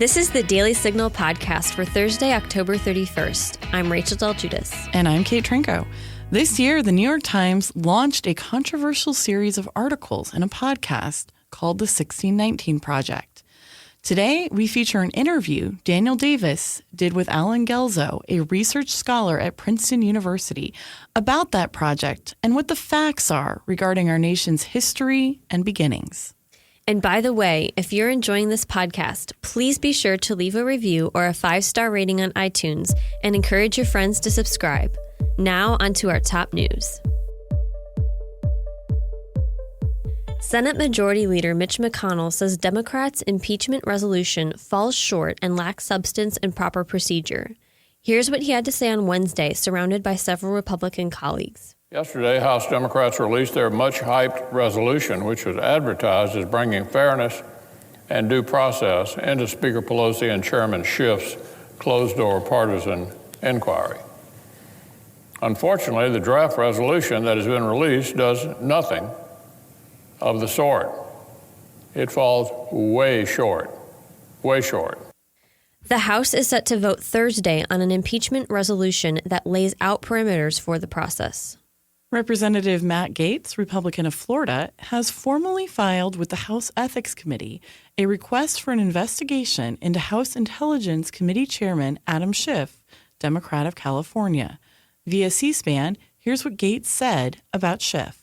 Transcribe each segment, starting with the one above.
This is the Daily Signal podcast for Thursday, October 31st. I'm Rachel Del Giudice. And I'm Kate Trinko. This year, the New York Times launched a controversial series of articles and a podcast called the 1619 Project. Today, we feature an interview Daniel Davis did with Alan Guelzo, a research scholar at Princeton University, about that project and what the facts are regarding our nation's history and beginnings. And by the way, if you're enjoying this podcast, please be sure to leave a review or a 5-star rating on iTunes and encourage your friends to subscribe. Now, onto our top news. Senate Majority Leader Mitch McConnell says Democrats' impeachment resolution falls short and lacks substance and proper procedure. Here's what he had to say on Wednesday, surrounded by several Republican colleagues. Yesterday, House Democrats released their much-hyped resolution, which was advertised as bringing fairness and due process into Speaker Pelosi and Chairman Schiff's closed-door partisan inquiry. Unfortunately, the draft resolution that has been released does nothing of the sort. It falls way short. The House is set to vote Thursday on an impeachment resolution that lays out parameters for the process. Representative Matt Gaetz, Republican of Florida, has formally filed with the House Ethics Committee a request for an investigation into House Intelligence Committee Chairman Adam Schiff, Democrat of California. Via C-SPAN, here's what Gaetz said about Schiff.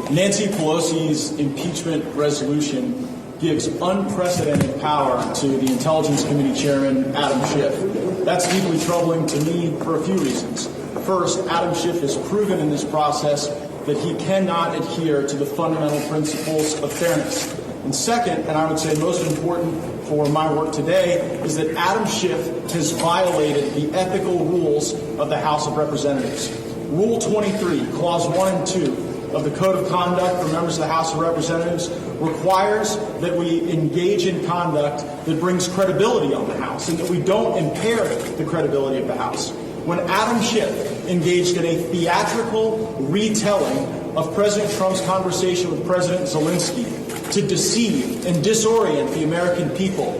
Nancy Pelosi's impeachment resolution gives unprecedented power to the Intelligence Committee Chairman, Adam Schiff. That's deeply troubling to me for a few reasons. First, Adam Schiff has proven in this process that he cannot adhere to the fundamental principles of fairness. And second, and I would say most important for my work today, is that Adam Schiff has violated the ethical rules of the House of Representatives. Rule 23, Clause 1 and 2 of the Code of Conduct for members of the House of Representatives requires that we engage in conduct that brings credibility on the House and that we don't impair the credibility of the House. When Adam Schiff engaged in a theatrical retelling of President Trump's conversation with President Zelensky to deceive and disorient the American people,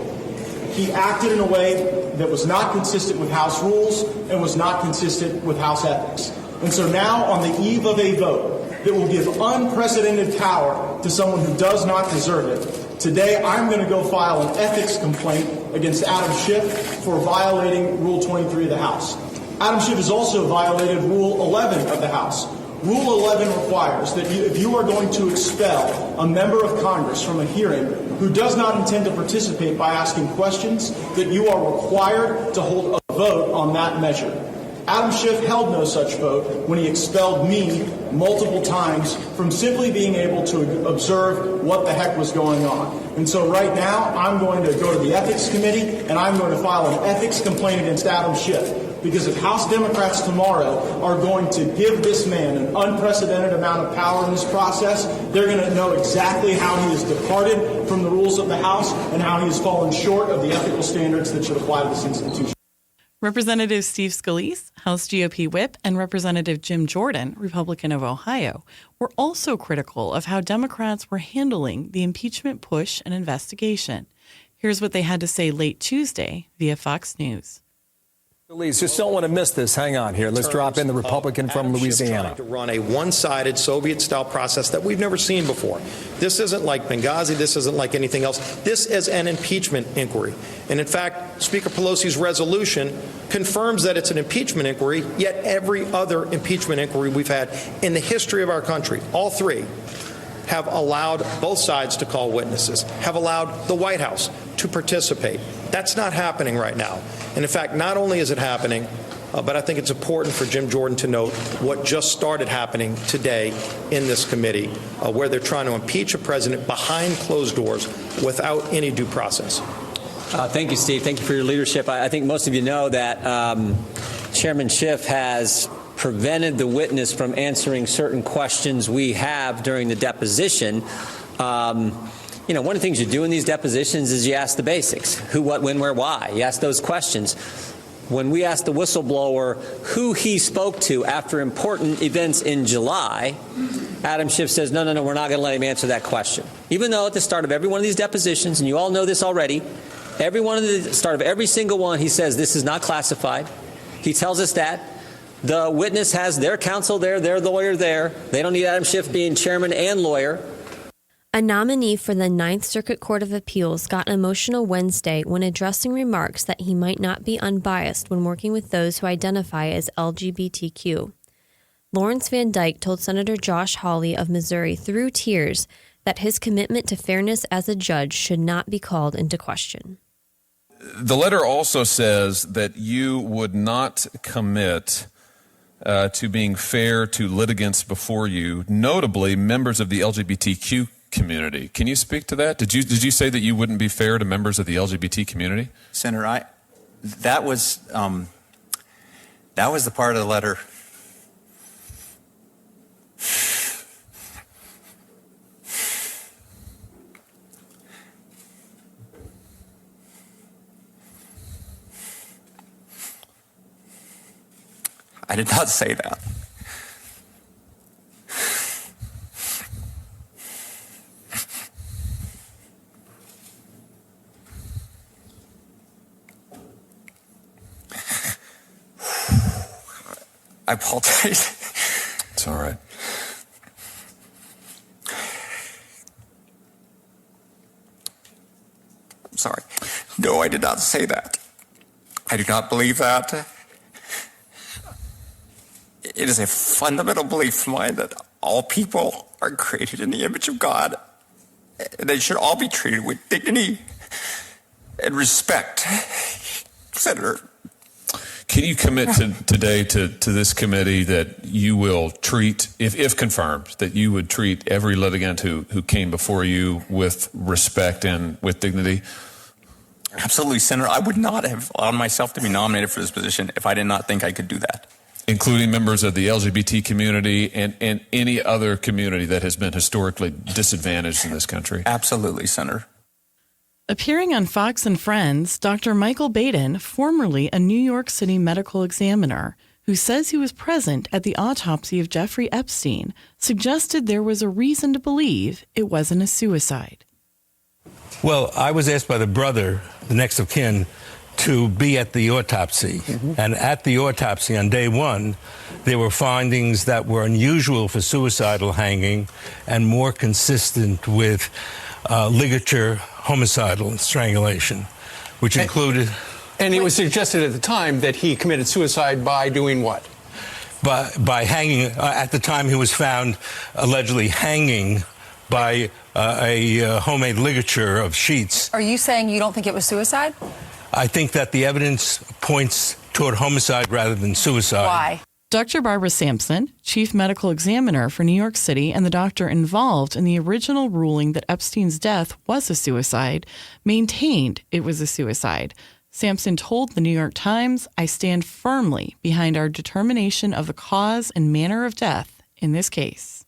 he acted in a way that was not consistent with House rules and was not consistent with House ethics. And so now, on the eve of a vote that will give unprecedented power to someone who does not deserve it, today I'm going to go file an ethics complaint against Adam Schiff for violating Rule 23 of the House. Adam Schiff has also violated Rule 11 of the House. Rule 11 requires that if you are going to expel a member of Congress from a hearing who does not intend to participate by asking questions, that you are required to hold a vote on that measure. Adam Schiff held no such vote when he expelled me multiple times from simply being able to observe what the heck was going on. And so right now, I'm going to go to the Ethics Committee and I'm going to file an ethics complaint against Adam Schiff. Because if House Democrats tomorrow are going to give this man an unprecedented amount of power in this process, they're going to know exactly how he has departed from the rules of the House and how he has fallen short of the ethical standards that should apply to this institution. Representative Steve Scalise, House GOP whip, and Representative Jim Jordan, Republican of Ohio, were also critical of how Democrats were handling the impeachment push and investigation. Here's what they had to say late Tuesday via Fox News. Please, just don't want to miss this. Hang on here. Let's drop in the Republican from Louisiana. To run a one-sided Soviet-style process that we've never seen before. This isn't like Benghazi. This isn't like anything else. This is an impeachment inquiry. And in fact, Speaker Pelosi's resolution confirms that it's an impeachment inquiry, yet every other impeachment inquiry we've had in the history of our country, all three, have allowed both sides to call witnesses, have allowed the White House to participate. That's not happening right now. And in fact, not only is it happening, but I think it's important for Jim Jordan to note what just started happening today in this committee, where they're trying to impeach a president behind closed doors without any due process. Thank you, Steve. Thank you for your leadership. I think most of you know that Chairman Schiff has prevented the witness from answering certain questions we have during the deposition. One of the things you do in these depositions is you ask the basics: who, what, when, where, why. You ask those questions. When we asked the whistleblower who he spoke to after important events in July, Adam Schiff says, no, we're not going to let him answer that question. Even though at the start of every one of these depositions, and you all know this already, Every one of the start of every single one, he says this is not classified. He tells us that. The witness has their counsel there, their lawyer there. They don't need Adam Schiff being chairman and lawyer. A nominee for the Ninth Circuit Court of Appeals got emotional Wednesday when addressing remarks that he might not be unbiased when working with those who identify as LGBTQ. Lawrence Van Dyke told Senator Josh Hawley of Missouri through tears that his commitment to fairness as a judge should not be called into question. The letter also says that you would not commit to being fair to litigants before you, notably members of the LGBTQ community. Can you speak to that? Did you say that you wouldn't be fair to members of the LGBT community? Senator, that was the part of the letter. I did not say that. I apologize. It's all right. I'm sorry. No, I did not say that. I do not believe that. It is a fundamental belief of mine that all people are created in the image of God. They should all be treated with dignity and respect. Senator. Can you commit today to this committee that you will treat, if confirmed, that you would treat every litigant who came before you with respect and with dignity? Absolutely, Senator. I would not have allowed myself to be nominated for this position if I did not think I could do that. Including members of the LGBT community and any other community that has been historically disadvantaged in this country? Absolutely, Senator. Appearing on Fox and Friends, Dr. Michael Baden, formerly a New York City medical examiner, who says he was present at the autopsy of Jeffrey Epstein, suggested there was a reason to believe it wasn't a suicide. Well, I was asked by the brother, the next of kin, to be at the autopsy. And at the autopsy on day one, there were findings that were unusual for suicidal hanging and more consistent with ligature homicidal strangulation, which included... And it was suggested at the time that he committed suicide by doing what? By hanging. At the time he was found allegedly hanging by a homemade ligature of sheets. Are you saying you don't think it was suicide? I think that the evidence points toward homicide rather than suicide. Why? Dr. Barbara Sampson, chief medical examiner for New York City and the doctor involved in the original ruling that Epstein's death was a suicide, maintained it was a suicide. Sampson told the New York Times, "I stand firmly behind our determination of the cause and manner of death in this case."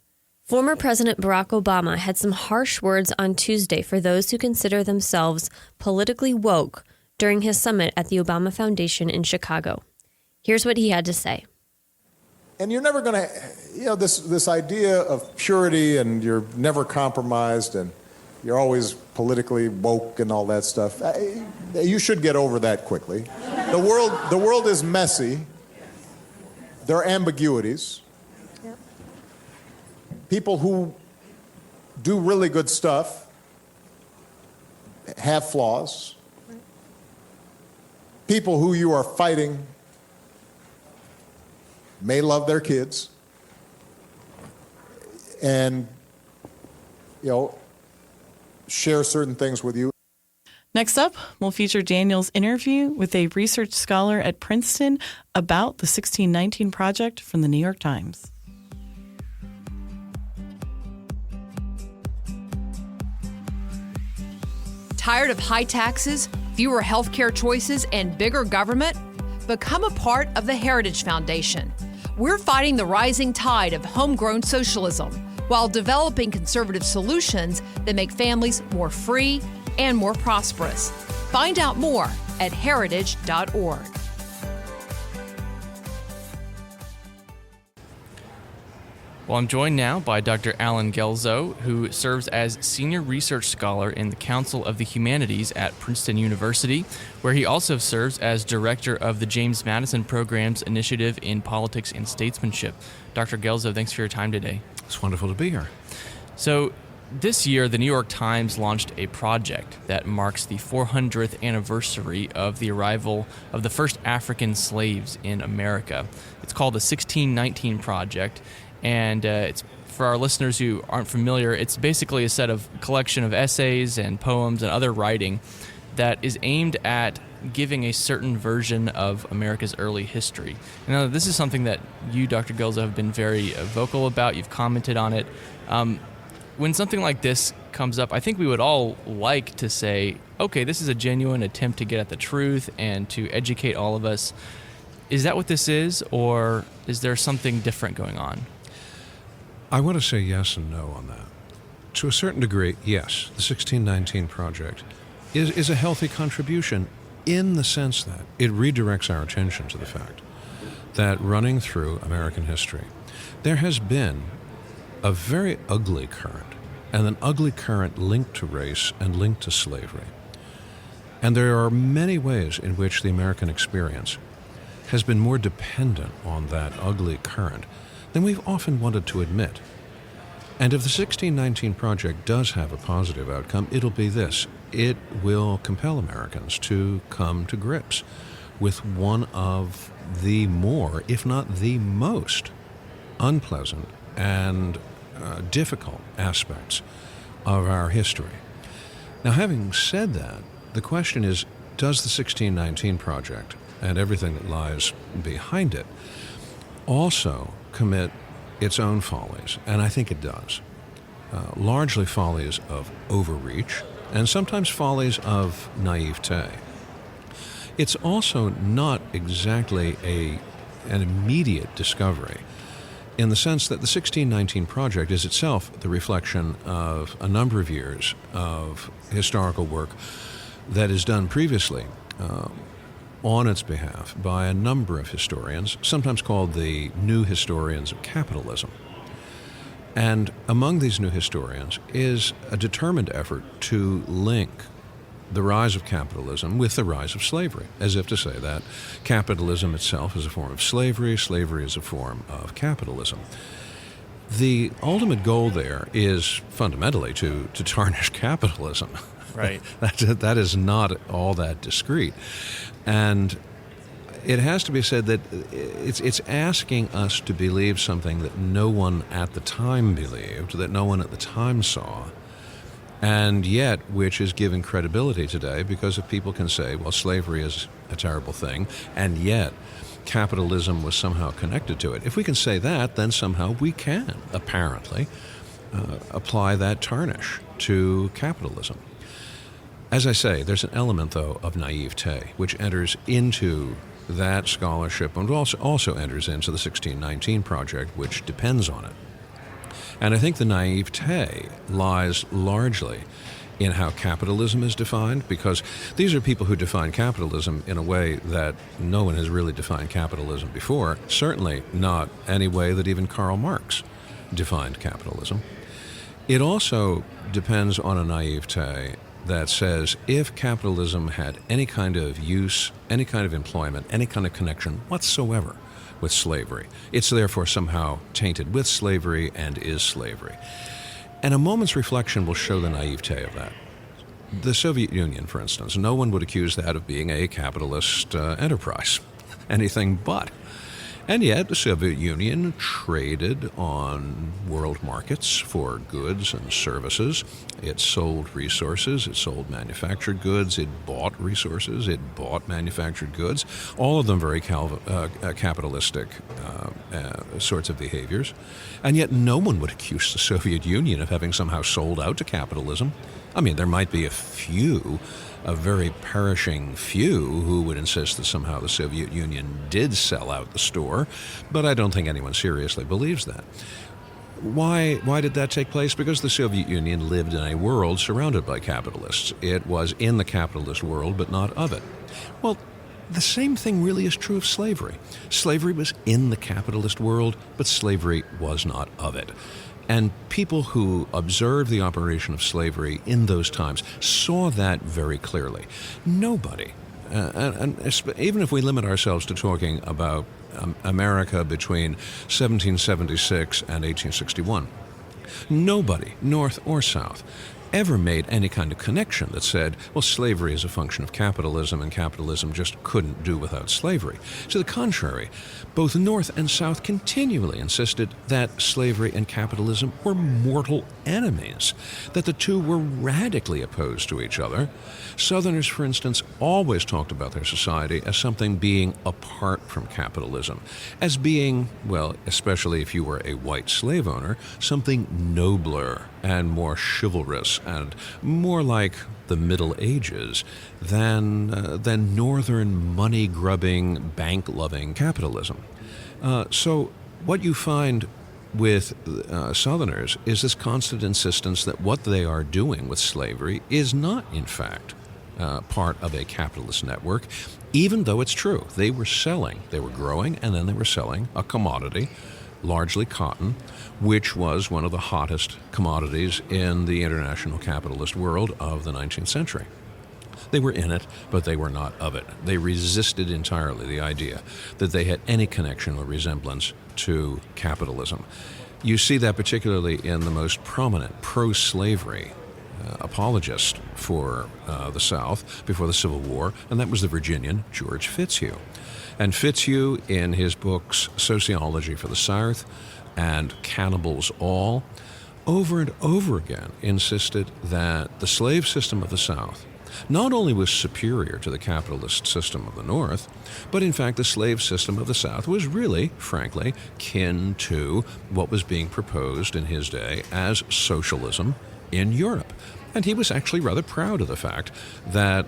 Former President Barack Obama had some harsh words on Tuesday for those who consider themselves politically woke during his summit at the Obama Foundation in Chicago. Here's what he had to say. And you're never going to, this idea of purity and you're never compromised and you're always politically woke and all that stuff. You should get over that quickly. The world is messy. There are ambiguities. Yep. People who do really good stuff have flaws. Right. People who you are fighting may love their kids and, share certain things with you. Next up, we'll feature Daniel's interview with a research scholar at Princeton about the 1619 Project from the New York Times. Tired of high taxes, fewer healthcare choices, and bigger government? Become a part of the Heritage Foundation. We're fighting the rising tide of homegrown socialism while developing conservative solutions that make families more free and more prosperous. Find out more at heritage.org. Well, I'm joined now by Dr. Alan Guelzo, who serves as Senior Research Scholar in the Council of the Humanities at Princeton University, where he also serves as Director of the James Madison Program's Initiative in Politics and Statesmanship. Dr. Guelzo, thanks for your time today. It's wonderful to be here. So, this year, the New York Times launched a project that marks the 400th anniversary of the arrival of the first African slaves in America. It's called the 1619 Project, and it's for our listeners who aren't familiar, it's basically a collection of essays and poems and other writing that is aimed at giving a certain version of America's early history. Now, this is something that you, Dr. Guelzo, have been very vocal about. You've commented on it. When something like this comes up, I think we would all like to say, okay, this is a genuine attempt to get at the truth and to educate all of us. Is that what this is, or is there something different going on? I want to say yes and no on that. To a certain degree, yes, the 1619 Project is a healthy contribution in the sense that it redirects our attention to the fact that running through American history, there has been a very ugly current, and an ugly current linked to race and linked to slavery. And there are many ways in which the American experience has been more dependent on that ugly current than we've often wanted to admit. And if the 1619 Project does have a positive outcome, it'll be this. It will compel Americans to come to grips with one of the more, if not the most, unpleasant and difficult aspects of our history. Now, having said that, the question is, does the 1619 Project and everything that lies behind it also commit its own follies? And I think it does. Largely follies of overreach and sometimes follies of naivete. It's also not exactly an immediate discovery, in the sense that the 1619 Project is itself the reflection of a number of years of historical work that is done previously on its behalf by a number of historians, sometimes called the new historians of capitalism. And among these new historians is a determined effort to link the rise of capitalism with the rise of slavery, as if to say that capitalism itself is a form of slavery, slavery is a form of capitalism. The ultimate goal there is fundamentally to tarnish capitalism. Right. That is not all that discreet. And it has to be said that it's asking us to believe something that no one at the time believed, that no one at the time saw, and yet which is given credibility today because if people can say, well, slavery is a terrible thing, and yet capitalism was somehow connected to it. If we can say that, then somehow we can, apparently, apply that tarnish to capitalism. As I say, there's an element, though, of naivete, which enters into that scholarship and also enters into the 1619 Project, which depends on it. And I think the naivete lies largely in how capitalism is defined, because these are people who define capitalism in a way that no one has really defined capitalism before, certainly not any way that even Karl Marx defined capitalism. It also depends on a naivete that says if capitalism had any kind of use, any kind of employment, any kind of connection whatsoever with slavery, it's therefore somehow tainted with slavery and is slavery. And a moment's reflection will show the naivete of that. The Soviet Union, for instance, no one would accuse that of being a capitalist enterprise, anything but. And yet the Soviet Union traded on world markets for goods and services. It sold resources, it sold manufactured goods, it bought resources, it bought manufactured goods, all of them very capitalistic sorts of behaviors. And yet no one would accuse the Soviet Union of having somehow sold out to capitalism. I mean, there might be a very perishing few who would insist that somehow the Soviet Union did sell out the store, but I don't think anyone seriously believes that. Why did that take place? Because the Soviet Union lived in a world surrounded by capitalists. It was in the capitalist world, but not of it. Well, The same thing really is true of slavery. Slavery was in the capitalist world, but slavery was not of it. And people who observed the operation of slavery in those times saw that very clearly. Nobody, and even if we limit ourselves to talking about America between 1776 and 1861, nobody, North or South, ever made any kind of connection that said, well, slavery is a function of capitalism and capitalism just couldn't do without slavery. To the contrary, both North and South continually insisted that slavery and capitalism were mortal enemies, that the two were radically opposed to each other. Southerners, for instance, always talked about their society as something being apart from capitalism, as being, well, especially if you were a white slave owner, something nobler and more chivalrous and more like the Middle Ages than northern money-grubbing, bank-loving capitalism. So what you find with Southerners is this constant insistence that what they are doing with slavery is not, in fact, part of a capitalist network, even though it's true. They were growing, and then they were selling a commodity, largely cotton, which was one of the hottest commodities in the international capitalist world of the 19th century. They were in it, but they were not of it. They resisted entirely the idea that they had any connection or resemblance to capitalism. You see that particularly in the most prominent pro-slavery apologist for the South before the Civil War, and that was the Virginian George Fitzhugh. And Fitzhugh, in his books Sociology for the South and Cannibals All, over and over again insisted that the slave system of the South not only was superior to the capitalist system of the North, but in fact the slave system of the South was really, frankly, kin to what was being proposed in his day as socialism in Europe. And he was actually rather proud of the fact that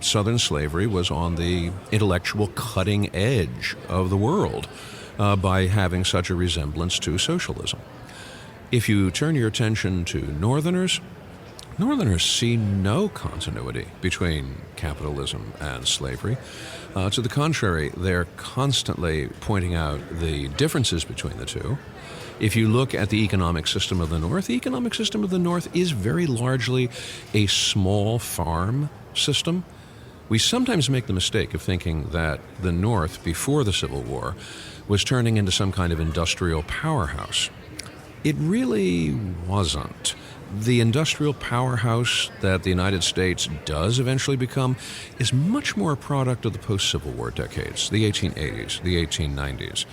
Southern slavery was on the intellectual cutting edge of the world by having such a resemblance to socialism. If you turn your attention to Northerners see no continuity between capitalism and slavery. To the contrary, they're constantly pointing out the differences between the two. If you look at the economic system of the North, the economic system of the North is very largely a small farm system. We sometimes make the mistake of thinking that the North, before the Civil War, was turning into some kind of industrial powerhouse. It really wasn't. The industrial powerhouse that the United States does eventually become is much more a product of the post-Civil War decades, the 1880s, the 1890s.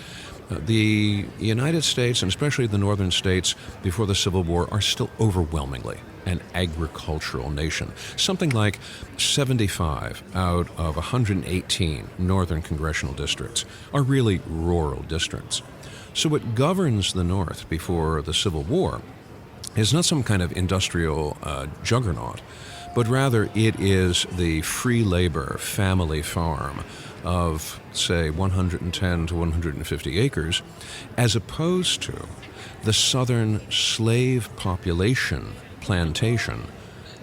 The United States, and especially the northern states before the Civil War, are still overwhelmingly an agricultural nation. Something like 75 out of 118 northern congressional districts are really rural districts. So what governs the North before the Civil War is not some kind of industrial juggernaut, but rather it is the free labor family farm of, say, 110 to 150 acres, as opposed to the southern slave population plantation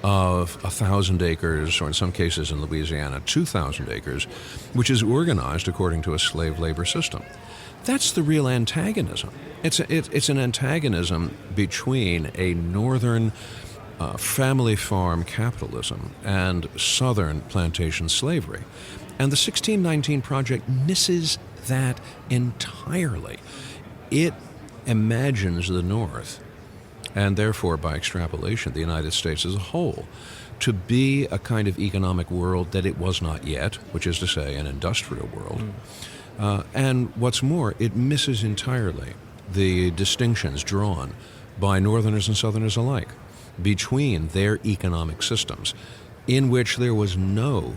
of 1,000 acres, or in some cases in Louisiana, 2,000 acres, which is organized according to a slave labor system. That's the real antagonism. It's an antagonism between a northern family farm capitalism and southern plantation slavery. And the 1619 Project misses that entirely. It imagines the North, and therefore by extrapolation the United States as a whole, to be a kind of economic world that it was not yet, which is to say an industrial world. And what's more, it misses entirely the distinctions drawn by Northerners and Southerners alike between their economic systems, in which there was no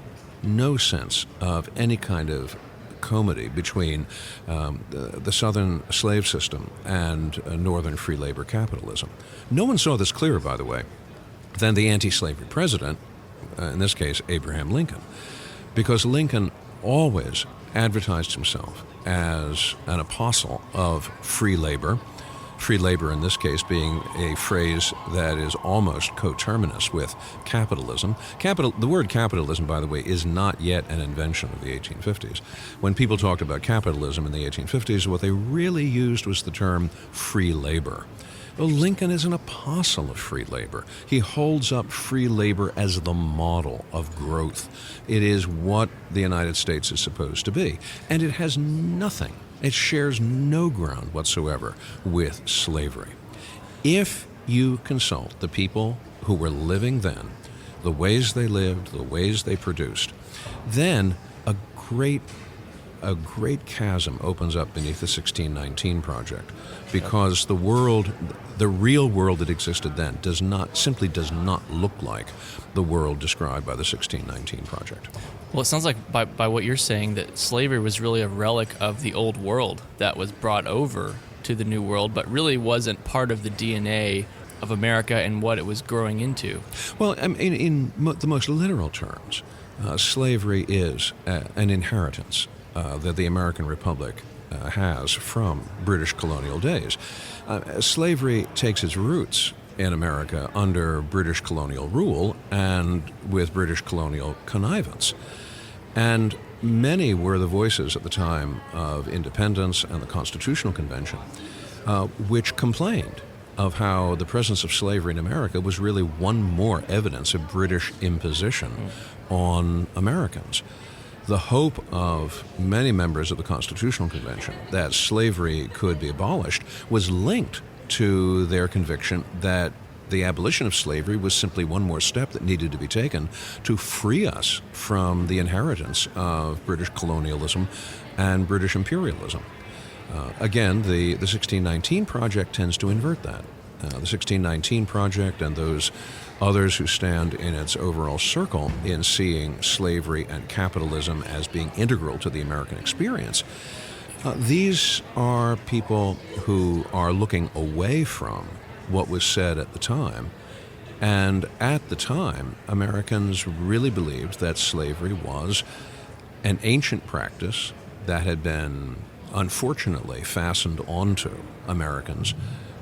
sense of any kind of comity between the Southern slave system and Northern free labor capitalism. No one saw this clearer, by the way, than the anti-slavery president, in this case Abraham Lincoln, because Lincoln always advertised himself as an apostle of free labor, Free labor in this case being a phrase that is almost coterminous with capitalism. The word capitalism, by the way, is not yet an invention of the 1850s. When people talked about capitalism in the 1850s, what they really used was the term free labor. Well, Lincoln is an apostle of free labor. He holds up free labor as the model of growth. It is what the United States is supposed to be. And it has nothing, it shares no ground whatsoever with slavery. If you consult the people who were living then, the ways they lived, the ways they produced, then a great chasm opens up beneath the 1619 Project, because the real world that existed then simply does not look like the world described by the 1619 Project. Well, it sounds like by what you're saying that slavery was really a relic of the old world that was brought over to the new world, but really wasn't part of the DNA of America and what it was growing into. Well, I mean, in the most literal terms, slavery is an inheritance that the American Republic has from British colonial days. Slavery takes its roots in America under British colonial rule and with British colonial connivance. And many were the voices at the time of independence and the Constitutional Convention which complained of how the presence of slavery in America was really one more evidence of British imposition on Americans. The hope of many members of the Constitutional Convention that slavery could be abolished was linked to their conviction that the abolition of slavery was simply one more step that needed to be taken to free us from the inheritance of British colonialism and British imperialism. Again, the 1619 Project tends to invert that. The 1619 Project and those others who stand in its overall circle in seeing slavery and capitalism as being integral to the American experience, these are people who are looking away from what was said at the time. And at the time, Americans really believed that slavery was an ancient practice that had been unfortunately fastened onto Americans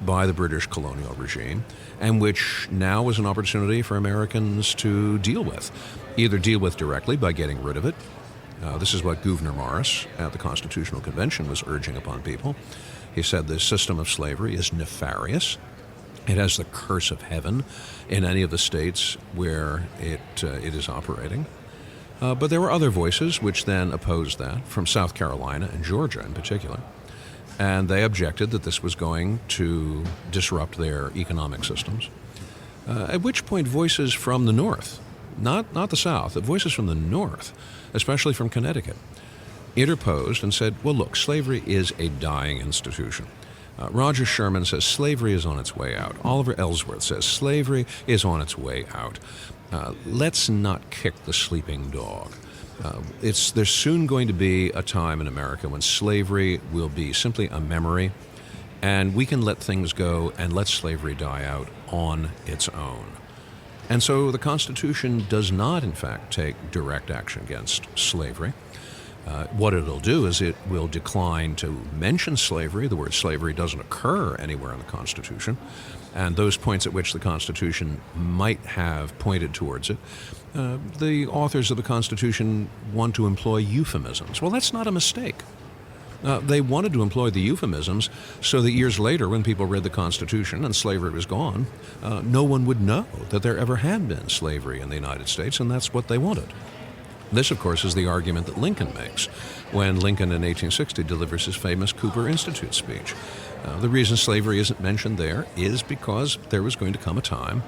by the British colonial regime, and which now was an opportunity for Americans to deal with, either deal with directly by getting rid of it. This is what Gouverneur Morris at the Constitutional Convention was urging upon people. He said the system of slavery is nefarious. It has the curse of heaven in any of the states where it is operating. But there were other voices which then opposed that, from South Carolina and Georgia in particular. And they objected that this was going to disrupt their economic systems. At which point voices from the North, not the South, but voices from the North, especially from Connecticut, interposed and said, well, look, slavery is a dying institution. Roger Sherman says slavery is on its way out. Oliver Ellsworth says slavery is on its way out. Let's not kick the sleeping dog. There's soon going to be a time in America when slavery will be simply a memory, and we can let things go and let slavery die out on its own. And so the Constitution does not, in fact, take direct action against slavery. What it'll do is it will decline to mention slavery. The word slavery doesn't occur anywhere in the Constitution. And those points at which the Constitution might have pointed towards it, the authors of the Constitution want to employ euphemisms. Well, that's not a mistake. They wanted to employ the euphemisms so that years later, when people read the Constitution and slavery was gone, no one would know that there ever had been slavery in the United States, and that's what they wanted. This, of course, is the argument that Lincoln makes when Lincoln in 1860 delivers his famous Cooper Institute speech. The reason slavery isn't mentioned there is because there was going to come a time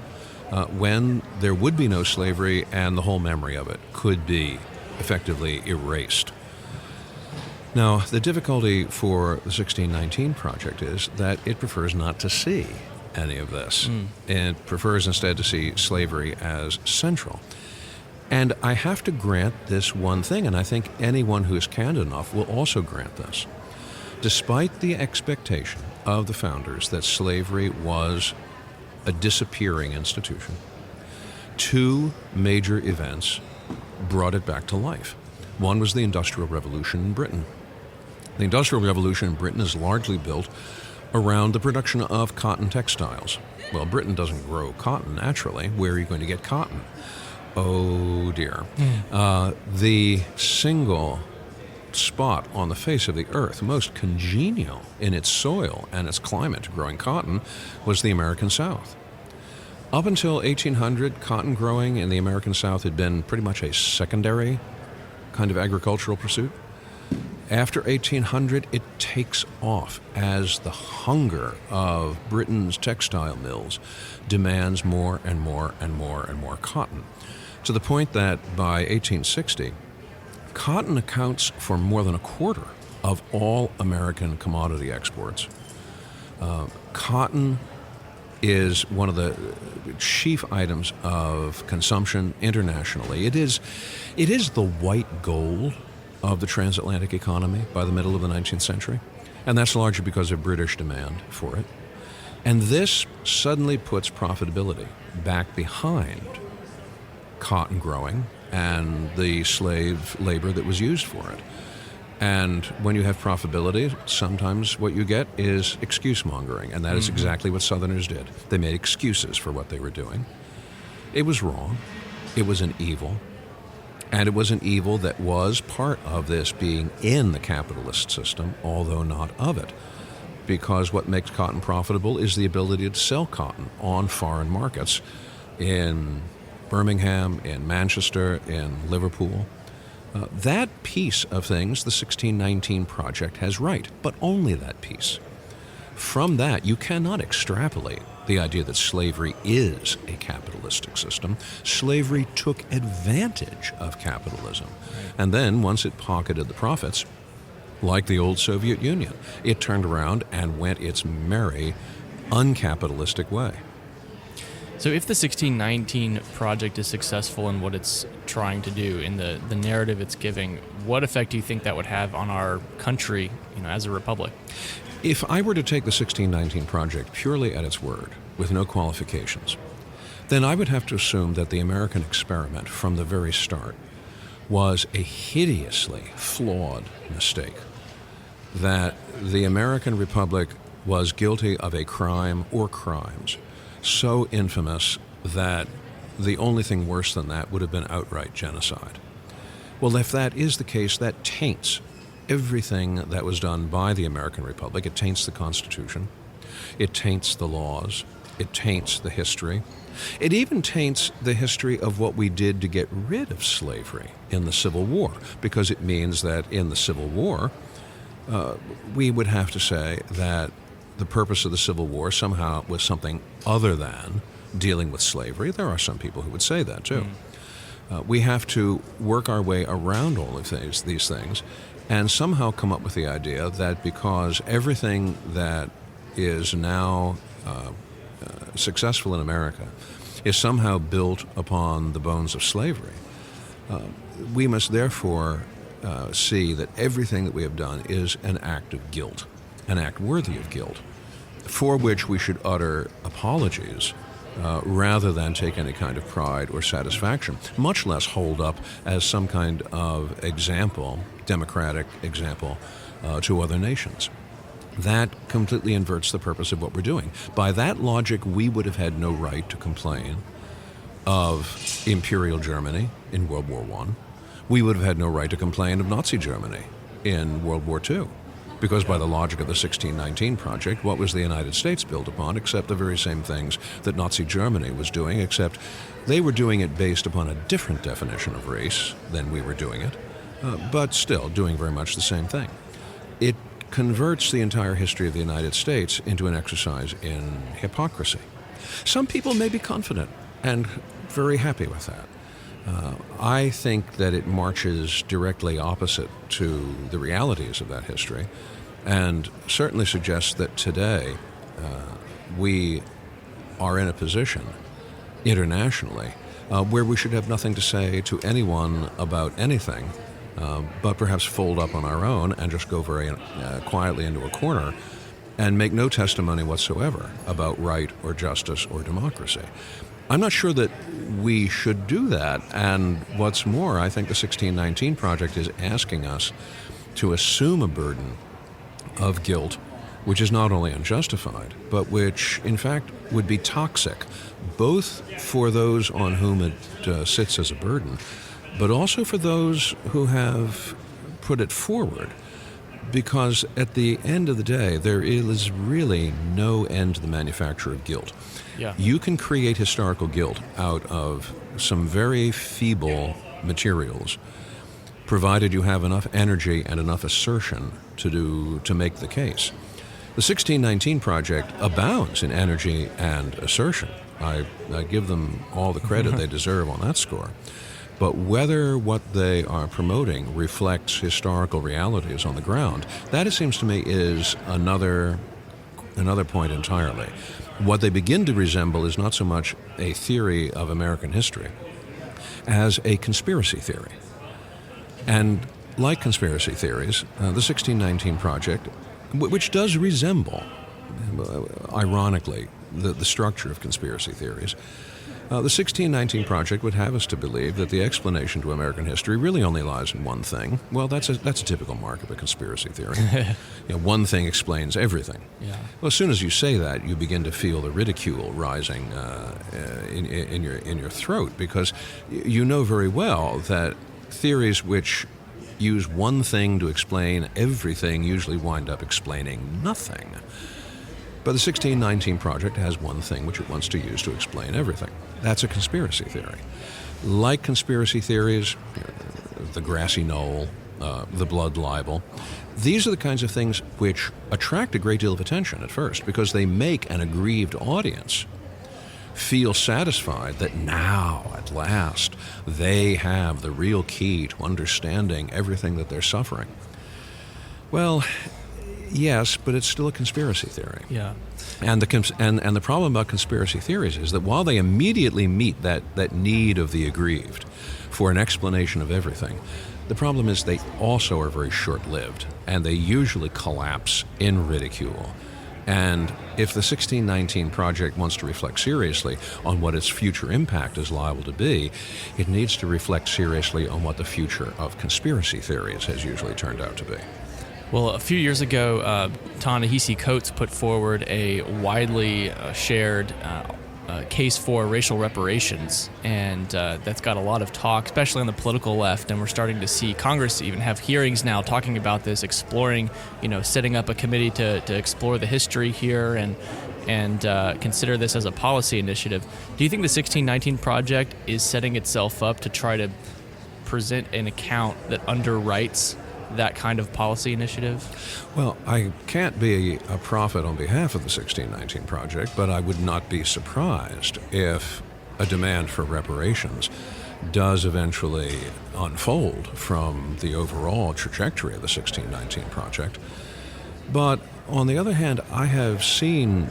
when there would be no slavery and the whole memory of it could be effectively erased. Now, the difficulty for the 1619 Project is that it prefers not to see any of this. It prefers instead to see slavery as central. And I have to grant this one thing, and I think anyone who is candid enough will also grant this. Despite the expectation of the founders that slavery was a disappearing institution, two major events brought it back to life. One was the Industrial Revolution in Britain. The Industrial Revolution in Britain is largely built around the production of cotton textiles. Well, Britain doesn't grow cotton naturally. Where are you going to get cotton? Oh, dear. The single spot on the face of the earth most congenial in its soil and its climate to growing cotton was the American South. Up until 1800, cotton growing in the American South had been pretty much a secondary kind of agricultural pursuit. After 1800, it takes off as the hunger of Britain's textile mills demands more and more and more and more cotton, to the point that by 1860, cotton accounts for more than a quarter of all American commodity exports. Cotton is one of the chief items of consumption internationally. It is the white gold of the transatlantic economy by the middle of the 19th century, and that's largely because of British demand for it. And this suddenly puts profitability back behind cotton growing and the slave labor that was used for it. And when you have profitability, sometimes what you get is excuse mongering, and that is exactly what Southerners did. They made excuses for what they were doing. It was wrong. It was an evil. And it was an evil that was part of this being in the capitalist system, although not of it. Because what makes cotton profitable is the ability to sell cotton on foreign markets in Birmingham, in Manchester, in Liverpool. That piece of things, the 1619 Project has right, but only that piece. From that, you cannot extrapolate the idea that slavery is a capitalistic system. Slavery took advantage of capitalism. And then, once it pocketed the profits, like the old Soviet Union, it turned around and went its merry, uncapitalistic way. So if the 1619 Project is successful in what it's trying to do, in the narrative it's giving, what effect do you think that would have on our country, as a republic? If I were to take the 1619 Project purely at its word, with no qualifications, then I would have to assume that the American experiment from the very start was a hideously flawed mistake, that the American Republic was guilty of a crime or crimes so infamous that the only thing worse than that would have been outright genocide. Well, if that is the case, that taints everything that was done by the American Republic. It taints the Constitution. It taints the laws. It taints the history. It even taints the history of what we did to get rid of slavery in the Civil War, because it means that in the Civil War, we would have to say that the purpose of the Civil War somehow was something other than dealing with slavery. There are some people who would say that, too. We have to work our way around all of these things and somehow come up with the idea that because everything that is now successful in America is somehow built upon the bones of slavery, we must therefore see that everything that we have done is an act of guilt, an act worthy of guilt, for which we should utter apologies rather than take any kind of pride or satisfaction, much less hold up as some kind of example, democratic example, to other nations. That completely inverts the purpose of what we're doing. By that logic, we would have had no right to complain of Imperial Germany in World War I. We would have had no right to complain of Nazi Germany in World War II. Because by the logic of the 1619 Project, what was the United States built upon except the very same things that Nazi Germany was doing, except they were doing it based upon a different definition of race than we were doing it, but still doing very much the same thing. It converts the entire history of the United States into an exercise in hypocrisy. Some people may be confident and very happy with that. I think that it marches directly opposite to the realities of that history, and certainly suggests that today we are in a position internationally where we should have nothing to say to anyone about anything, but perhaps fold up on our own and just go very quietly into a corner and make no testimony whatsoever about right or justice or democracy. I'm not sure that we should do that, and what's more, I think the 1619 Project is asking us to assume a burden of guilt which is not only unjustified, but which, in fact, would be toxic, both for those on whom it sits as a burden, but also for those who have put it forward. Because at the end of the day, there is really no end to the manufacture of guilt. Yeah. You can create historical guilt out of some very feeble materials, provided you have enough energy and enough assertion to make the case. The 1619 Project abounds in energy and assertion. I give them all the credit they deserve on that score. But whether what they are promoting reflects historical realities on the ground, that, it seems to me, is another point entirely. What they begin to resemble is not so much a theory of American history as a conspiracy theory. And like conspiracy theories, the 1619 Project, which does resemble, ironically, the structure of conspiracy theories, the 1619 Project would have us to believe that the explanation to American history really only lies in one thing. Well, that's a typical mark of a conspiracy theory. One thing explains everything. Yeah. Well, as soon as you say that, you begin to feel the ridicule rising in your throat, because you know very well that theories which use one thing to explain everything usually wind up explaining nothing. But the 1619 Project has one thing which it wants to use to explain everything. That's a conspiracy theory. Like conspiracy theories, the grassy knoll, the blood libel, these are the kinds of things which attract a great deal of attention at first, because they make an aggrieved audience feel satisfied that now, at last, they have the real key to understanding everything that they're suffering. Well, yes, but it's still a conspiracy theory. Yeah. And the problem about conspiracy theories is that while they immediately meet that need of the aggrieved for an explanation of everything, the problem is they also are very short-lived, and they usually collapse in ridicule. And if the 1619 Project wants to reflect seriously on what its future impact is liable to be, it needs to reflect seriously on what the future of conspiracy theories has usually turned out to be. Well, a few years ago, Ta-Nehisi Coates put forward a widely shared case for racial reparations, and that's got a lot of talk, especially on the political left, and we're starting to see Congress even have hearings now talking about this, exploring, setting up a committee to explore the history here and consider this as a policy initiative. Do you think the 1619 Project is setting itself up to try to present an account that underwrites that kind of policy initiative? Well, I can't be a prophet on behalf of the 1619 Project, but I would not be surprised if a demand for reparations does eventually unfold from the overall trajectory of the 1619 Project. But on the other hand, I have seen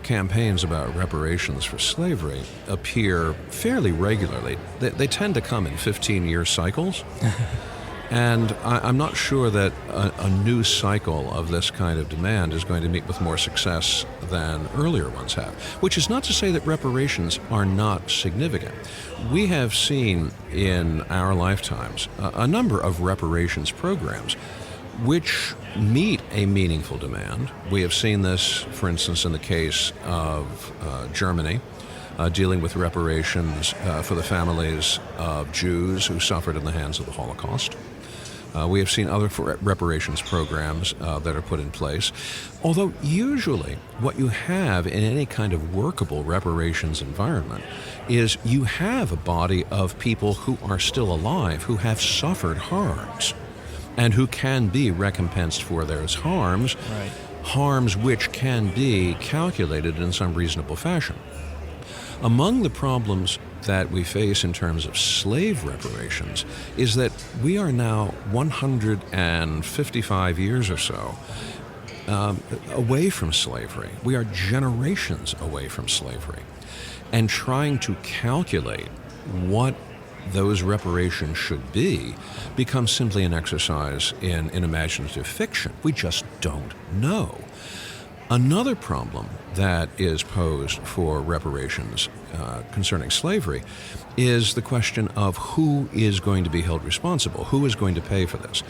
campaigns about reparations for slavery appear fairly regularly. They tend to come in 15-year cycles. And I'm not sure that a new cycle of this kind of demand is going to meet with more success than earlier ones have, which is not to say that reparations are not significant. We have seen in our lifetimes a number of reparations programs which meet a meaningful demand. We have seen this, for instance, in the case of Germany, dealing with reparations for the families of Jews who suffered in the hands of the Holocaust. We have seen other reparations programs that are put in place, although usually what you have in any kind of workable reparations environment is you have a body of people who are still alive, who have suffered harms, and who can be recompensed for those harms, right. Harms which can be calculated in some reasonable fashion. Among the problems that we face in terms of slave reparations is that we are now 155 years or so away from slavery. We are generations away from slavery. And trying to calculate what those reparations should be becomes simply an exercise in imaginative fiction. We just don't know. Another problem that is posed for reparations concerning slavery is the question of who is going to be held responsible, who is going to pay for this.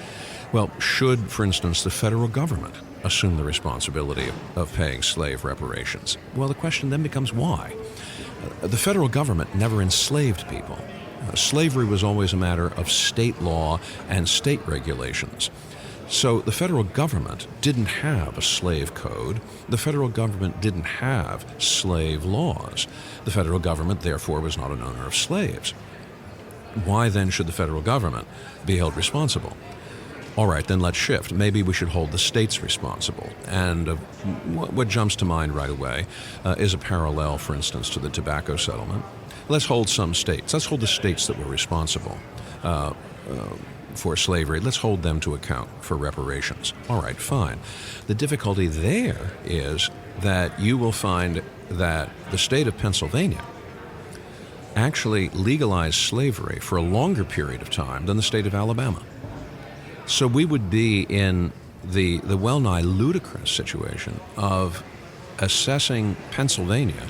Well, should, for instance, the federal government assume the responsibility of paying slave reparations? Well, the question then becomes why? The federal government never enslaved people. Slavery was always a matter of state law and state regulations. So the federal government didn't have a slave code. The federal government didn't have slave laws. The federal government, therefore, was not an owner of slaves. Why then should the federal government be held responsible? All right, then let's shift. Maybe we should hold the states responsible. And what jumps to mind right away is a parallel, for instance, to the tobacco settlement. Let's hold some states. Let's hold the states that were responsible for slavery. Let's hold them to account for reparations. All right, fine. The difficulty there is that you will find that the state of Pennsylvania actually legalized slavery for a longer period of time than the state of Alabama. So we would be in the well-nigh ludicrous situation of assessing Pennsylvania,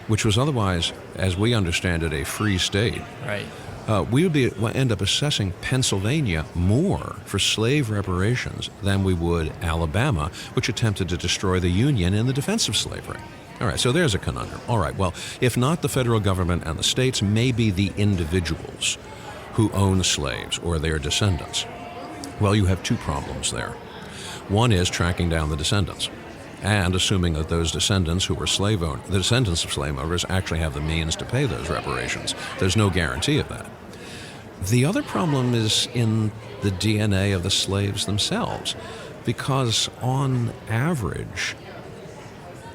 which was otherwise, as we understand it, a free state. Right. We would end up assessing Pennsylvania more for slave reparations than we would Alabama, which attempted to destroy the Union in the defense of slavery. All right, so there's a conundrum. All right, well, if not the federal government and the states, maybe the individuals who own slaves or their descendants. Well, you have two problems there. One is tracking down the descendants and assuming that those descendants who were the descendants of slave owners actually have the means to pay those reparations. There's no guarantee of that. The other problem is in the DNA of the slaves themselves, because on average,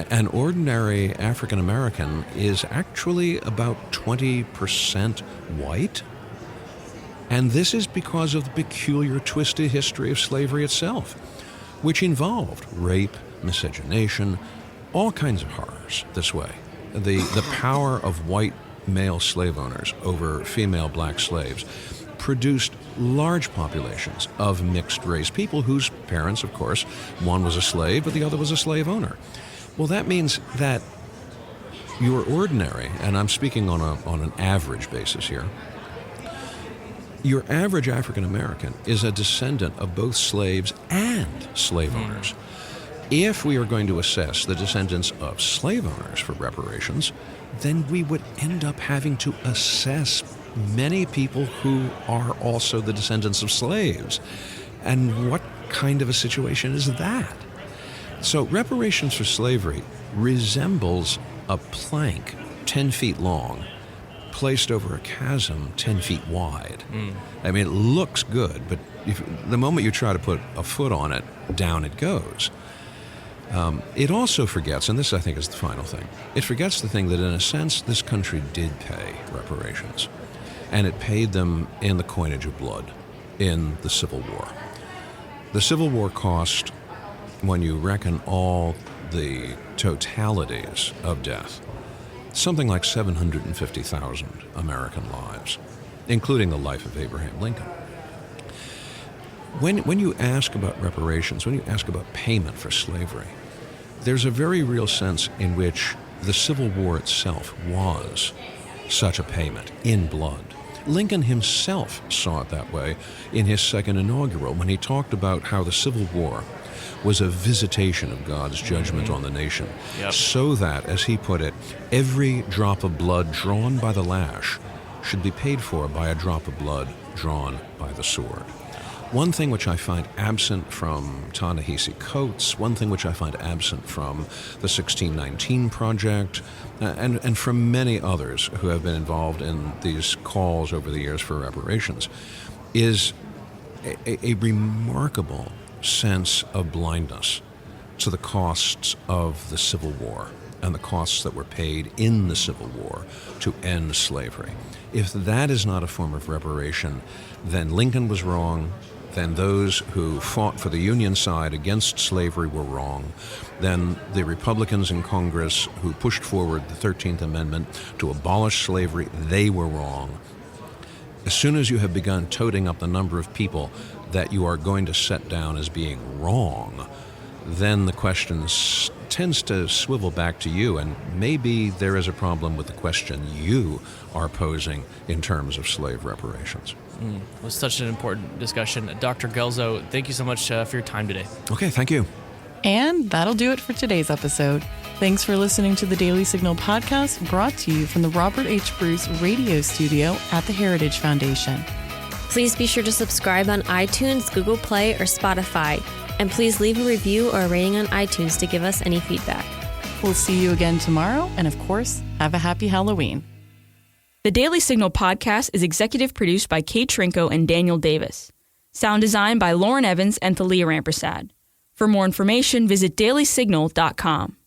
an ordinary African American is actually about 20% white. And this is because of the peculiar twisted history of slavery itself, which involved rape, miscegenation, all kinds of horrors this way. The power of white male slave owners over female black slaves produced large populations of mixed-race people whose parents, of course, one was a slave, but the other was a slave owner. Well, that means that your ordinary, and I'm speaking on an average basis here, your average African American is a descendant of both slaves and slave owners. If we are going to assess the descendants of slave owners for reparations, then we would end up having to assess many people who are also the descendants of slaves. And what kind of a situation is that? So reparations for slavery resembles a plank 10 feet long placed over a chasm 10 feet wide. I mean, it looks good, but the moment you try to put a foot on it, down it goes. It also forgets, and this I think is the final thing, it forgets the thing that in a sense this country did pay reparations, and it paid them in the coinage of blood in the Civil War. The Civil War cost, when you reckon all the totalities of death, something like 750,000 American lives, including the life of Abraham Lincoln. When you ask about reparations, when you ask about payment for slavery, there's a very real sense in which the Civil War itself was such a payment in blood. Lincoln himself saw it that way in his second inaugural when he talked about how the Civil War was a visitation of God's judgment on the nation, so that, as he put it, every drop of blood drawn by the lash should be paid for by a drop of blood drawn by the sword. One thing which I find absent from Ta-Nehisi Coates, one thing which I find absent from the 1619 Project, and from many others who have been involved in these calls over the years for reparations, is a remarkable sense of blindness to the costs of the Civil War and the costs that were paid in the Civil War to end slavery. If that is not a form of reparation, then Lincoln was wrong, then those who fought for the Union side against slavery were wrong, then the Republicans in Congress who pushed forward the 13th Amendment to abolish slavery, they were wrong. As soon as you have begun toting up the number of people that you are going to set down as being wrong, then the questions tends to swivel back to you, and maybe there is a problem with the question you are posing in terms of slave reparations. It was such an important discussion. Dr. Guelzo, thank you so much for your time today. Okay, thank you. And that'll do it for today's episode. Thanks for listening to the Daily Signal podcast, brought to you from the Robert H. Bruce radio studio at the Heritage Foundation. Please be sure to subscribe on iTunes, Google Play, or Spotify. And please leave a review or a rating on iTunes to give us any feedback. We'll see you again tomorrow. And of course, have a happy Halloween. The Daily Signal podcast is executive produced by Kate Trinko and Daniel Davis. Sound design by Lauren Evans and Thalia Rampersad. For more information, visit dailysignal.com.